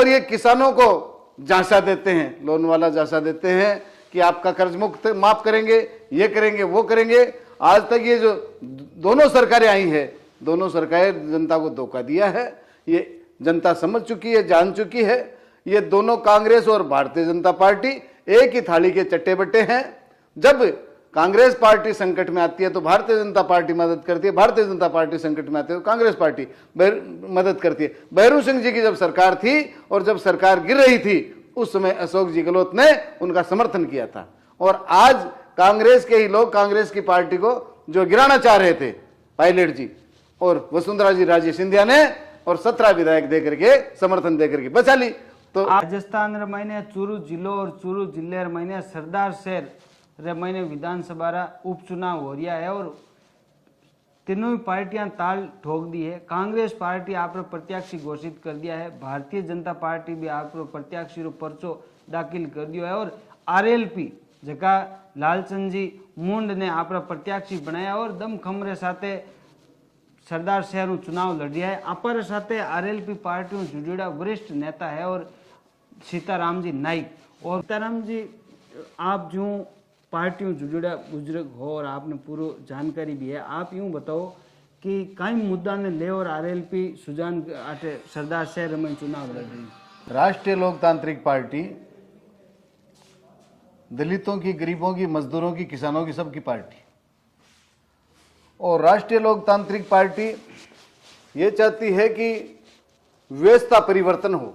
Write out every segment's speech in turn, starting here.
और ये किसानों को झांसा देते हैं, लोन वाला झांसा देते हैं कि आपका कर्ज मुक्त माफ करेंगे, ये करेंगे, वो करेंगे। आज तक ये जो दोनों सरकारें आई है, दोनों सरकारें जनता को धोखा दिया है। ये जनता समझ चुकी है, जान चुकी है। ये दोनों कांग्रेस और भारतीय जनता पार्टी एक ही थाली के चट्टे बट्टे हैं। जब कांग्रेस पार्टी संकट में आती है तो भारतीय जनता पार्टी मदद करती है, भारतीय जनता पार्टी संकट में आती है तो कांग्रेस पार्टी मदद करती है। भैरू सिंह जी की जब सरकार थी और जब सरकार गिर रही थी, उस समय अशोक जी गहलोत ने उनका समर्थन किया था। और आज कांग्रेस के ही लोग कांग्रेस की पार्टी को जो गिराना चाह रहे थे, पायलट जी और वसुंधरा जी राजे सिंधिया ने, और 17 विधायक देकर के समर्थन देकर के बचा ली। तो राजस्थान रे महीने चूरू जिलो और चूरू जिले महीने सरदार शहर रे महीने विधानसभा रा उपचुनाव हो रहा है और तीनों ही पार्टियां ताल ठोक दी है। कांग्रेस पार्टी आप प्रत्याशी घोषित कर दिया है, भारतीय जनता पार्टी भी आप प्रत्याशी रो पर्चो दाखिल कर दियो है और आरएलपी जगह लालचंद जी मुंड ने आप प्रत्याशी बनाया और दम खमरे साथे सरदार शहर चुनाव लड़िया है। अपर साथे आरएलपी पार्टी जुड़ेड़ा वरिष्ठ नेता है और सीताराम जी नाइक। और सीताराम जी, आप जो पार्टियों जुड़ेड़ा बुजुर्ग हो और आपने पूरी जानकारी भी है, आप यूं बताओ कि कई मुद्दा ने ले और आरएलपी सुजान आटे सरदार शहर में चुनाव लड़ रही है। राष्ट्रीय लोकतांत्रिक पार्टी दलितों की, गरीबों की, मजदूरों की, किसानों की, सबकी पार्टी। और राष्ट्रीय लोकतांत्रिक पार्टी ये चाहती है कि व्यवस्था परिवर्तन हो।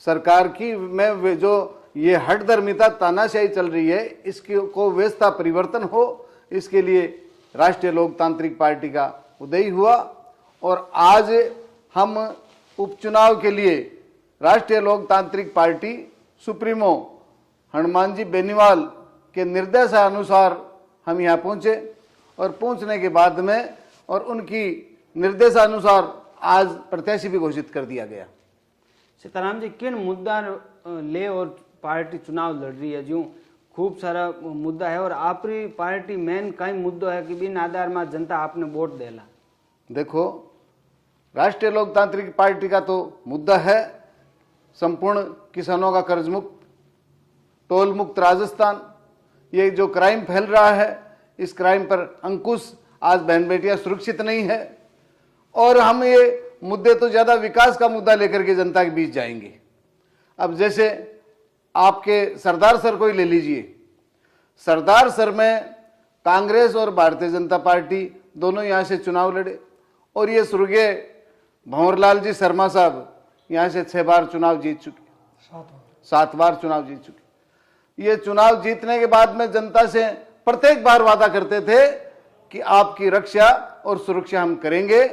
सरकार की में जो ये हठधर्मिता, तानाशाही चल रही है, इसकी को व्यवस्था परिवर्तन हो, इसके लिए राष्ट्रीय लोकतांत्रिक पार्टी का उदय हुआ। और आज हम उपचुनाव के लिए राष्ट्रीय लोकतांत्रिक पार्टी सुप्रीमो हनुमान जी बेनीवाल के निर्देशानुसार हम यहाँ पहुँचे और पहुँचने के बाद में और उनकी निर्देशानुसार आज प्रत्याशी भी घोषित कर दिया गया। सीताराम जी, किन मुद्दा ले और पार्टी चुनाव लड़ रही है? जो खूब सारा मुद्दा है और आपकी पार्टी मेन कई मुद्दों है कि बिन आधार में जनता आपने वोट देला। देखो, राष्ट्रीय लोकतांत्रिक पार्टी का तो मुद्दा है संपूर्ण किसानों का कर्ज मुक्त, टोल मुक्त राजस्थान। ये जो क्राइम फैल रहा है, इस क्राइम पर अंकुश, आज बहन बेटियां सुरक्षित नहीं है। और हम ये मुद्दे तो ज्यादा विकास का मुद्दा लेकर के जनता के बीच जाएंगे। अब जैसे आपके सरदार सर को ही ले लीजिए। सरदार सर में कांग्रेस और भारतीय जनता पार्टी दोनों यहाँ से चुनाव लड़े और ये स्वर्गीय भंवरलाल जी शर्मा साहब यहाँ से 6 बार चुनाव जीत चुके, 7 बार चुनाव जीत चुके। ये चुनाव जीतने के बाद में जनता से प्रत्येक बार वादा करते थे कि आपकी रक्षा और सुरक्षा हम करेंगे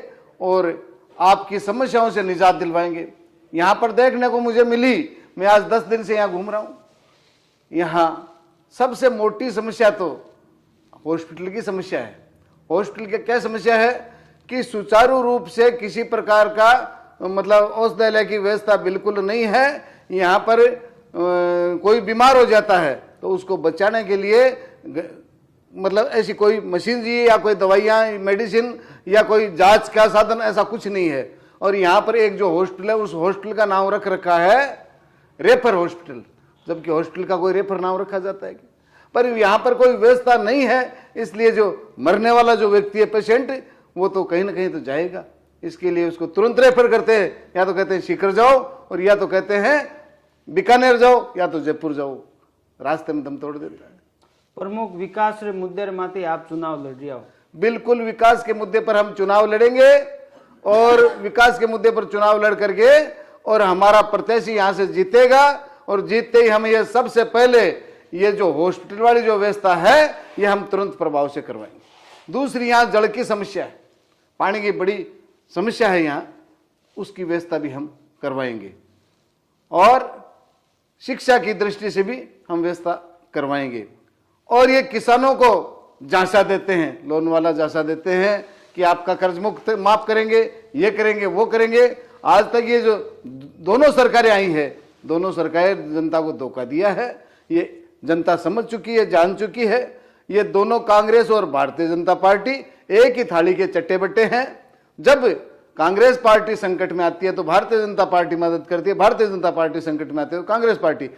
और आपकी समस्याओं से निजात दिलवाएंगे। यहाँ पर देखने को मुझे मिली, मैं आज 10 दिन से यहाँ घूम रहा हूँ, यहाँ सबसे मोटी समस्या तो हॉस्पिटल की समस्या है। हॉस्पिटल की क्या समस्या है कि सुचारू रूप से किसी प्रकार का मतलब औषधालय की व्यवस्था बिल्कुल नहीं है। यहाँ पर कोई बीमार हो जाता है तो उसको बचाने के लिए मतलब ऐसी कोई मशीन जी या कोई दवाइयाँ, मेडिसिन या कोई जांच का साधन, ऐसा कुछ नहीं है। और यहाँ पर एक जो हॉस्पिटल है, उस हॉस्पिटल का नाम रख रखा है रेफर हॉस्पिटल, जबकि हॉस्पिटल का कोई रेफर नाम रखा जाता है कि? पर यहाँ पर कोई व्यवस्था नहीं है, इसलिए जो मरने वाला जो व्यक्ति है, पेशेंट, वो तो कहीं ना कहीं तो जाएगा। इसके लिए उसको तुरंत रेफर करते हैं, या तो कहते हैं सीकर जाओ और या तो कहते हैं बीकानेर जाओ या तो जयपुर जाओ, रास्ते में दम तोड़ देता है। प्रमुख विकास रे मुद्दे माते आप चुनाव लड़ रही हो? बिल्कुल, विकास के मुद्दे पर हम चुनाव लड़ेंगे और विकास के मुद्दे पर चुनाव लड़ करके और हमारा प्रत्याशी यहाँ से जीतेगा। और जीतते ही हम ये सबसे पहले ये जो हॉस्पिटल वाली जो व्यवस्था है ये हम तुरंत प्रभाव से करवाएंगे। दूसरी, यहाँ जल की समस्या है, पानी की बड़ी समस्या है यहाँ, उसकी व्यवस्था भी हम करवाएंगे। और शिक्षा की दृष्टि से भी हम व्यवस्था करवाएंगे। और ये किसानों को झांसा देते हैं, लोन वाला झांसा देते हैं कि आपका कर्ज मुक्त माफ करेंगे, ये करेंगे, वो करेंगे। आज तक ये जो दोनों सरकारें आई है, दोनों सरकारें जनता को धोखा दिया है। ये जनता समझ चुकी है, जान चुकी है। ये दोनों कांग्रेस और भारतीय जनता पार्टी एक ही थाली के चट्टे बट्टे हैं। जब कांग्रेस पार्टी संकट में आती है तो भारतीय जनता पार्टी मदद करती है, भारतीय जनता पार्टी संकट में आती है तो कांग्रेस पार्टी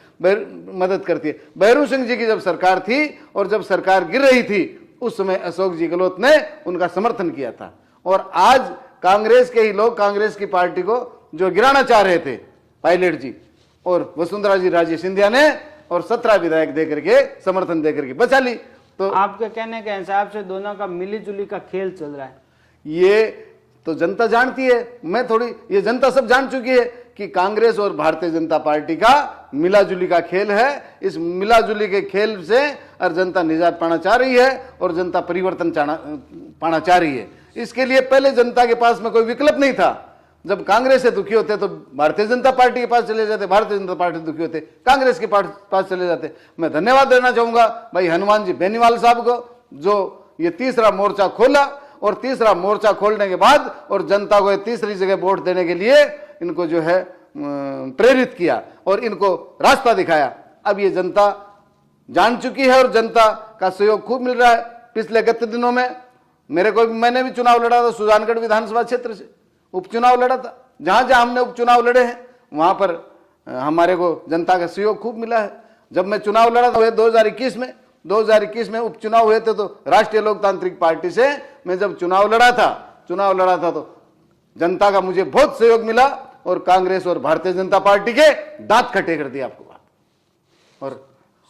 मदद करती है। भैरू सिंह जी की जब सरकार थी और जब सरकार गिर रही थी उस समय अशोक जी गहलोत ने उनका समर्थन किया था। और आज कांग्रेस के ही लोग कांग्रेस की पार्टी को जो गिराना चाह रहे थे, पायलट जी और वसुंधरा जी राजे सिंधिया ने और 17 विधायक देकर के समर्थन देकर के बचा ली। तो आपके कहने के हिसाब से दोनों का मिली जुली का खेल चल रहा है। ये तो जनता जानती है, मैं थोड़ी, ये जनता सब जान चुकी है कि कांग्रेस और भारतीय जनता पार्टी का मिलाजुली का खेल है। इस मिलाजुली के खेल से और जनता निजात पाना चाह रही है और जनता परिवर्तन पाना चाह रही है। इसके लिए पहले जनता के पास में कोई विकल्प नहीं था। जब कांग्रेस से दुखी होते तो भारतीय जनता पार्टी के पास चले जाते, भारतीय जनता पार्टी दुखी होते कांग्रेस के पास चले जाते। मैं धन्यवाद देना चाहूंगा भाई हनुमान जी बेनीवाल साहब को, जो ये तीसरा मोर्चा खोला और तीसरा मोर्चा खोलने के बाद और जनता को तीसरी जगह वोट देने के लिए इनको जो है प्रेरित किया और इनको रास्ता दिखाया। अब ये जनता जान चुकी है और जनता का सहयोग खूब मिल रहा है। पिछले गत दिनों में मैंने भी चुनाव लड़ा था, सुजानगढ़ विधानसभा क्षेत्र से उपचुनाव लड़ा था। जहां जहां हमने उपचुनाव लड़े हैं वहां पर हमारे को जनता का सहयोग खूब मिला है। जब मैं चुनाव लड़ा था 2021 में उपचुनाव हुए थे तो राष्ट्रीय लोकतांत्रिक पार्टी से मैं जब चुनाव लड़ा था तो जनता का मुझे बहुत सहयोग मिला और कांग्रेस और भारतीय जनता पार्टी के दांत खट्टे कर दिए आपको बात।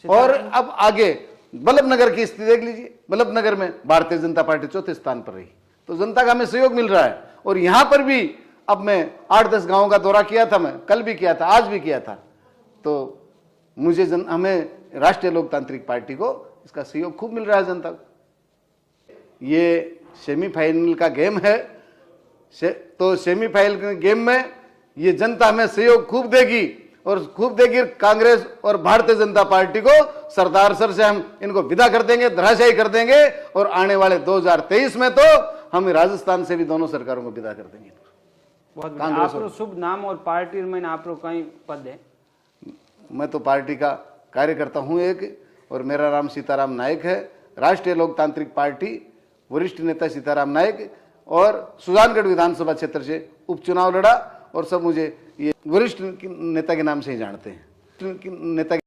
और अब आगे बल्लभनगर की स्थिति देख लीजिए, बल्लभनगर में भारतीय जनता पार्टी चौथे स्थान पर रही। तो जनता का हमें सहयोग मिल रहा है। और यहां पर भी अब मैं 8-10 गांवों का दौरा किया था, मैं कल भी किया था, आज भी किया था। तो मुझे हमें राष्ट्रीय लोकतांत्रिक पार्टी को इसका सहयोग खूब मिल रहा है जनता को। ये सेमीफाइनल का गेम है, तो सेमीफाइनल गेम में ये जनता हमें सहयोग खूब देगी और खूब देगी। कांग्रेस और भारतीय जनता पार्टी को सरदार सर से हम इनको विदा कर देंगे, धराशायी कर देंगे और आने वाले 2023 में तो हम राजस्थान से भी दोनों सरकारों को विदा कर देंगे। बहुत आपको शुभ नाम और पार्टी में आपको कई पद है? मैं तो पार्टी का कार्यकर्ता हूं एक, और मेरा नाम सीताराम नायक है। राष्ट्रीय लोकतांत्रिक पार्टी वरिष्ठ नेता सीताराम नायक और सुजानगढ़ विधानसभा क्षेत्र से उपचुनाव लड़ा और सब मुझे ये वरिष्ठ नेता के नाम से ही जानते हैं। नेता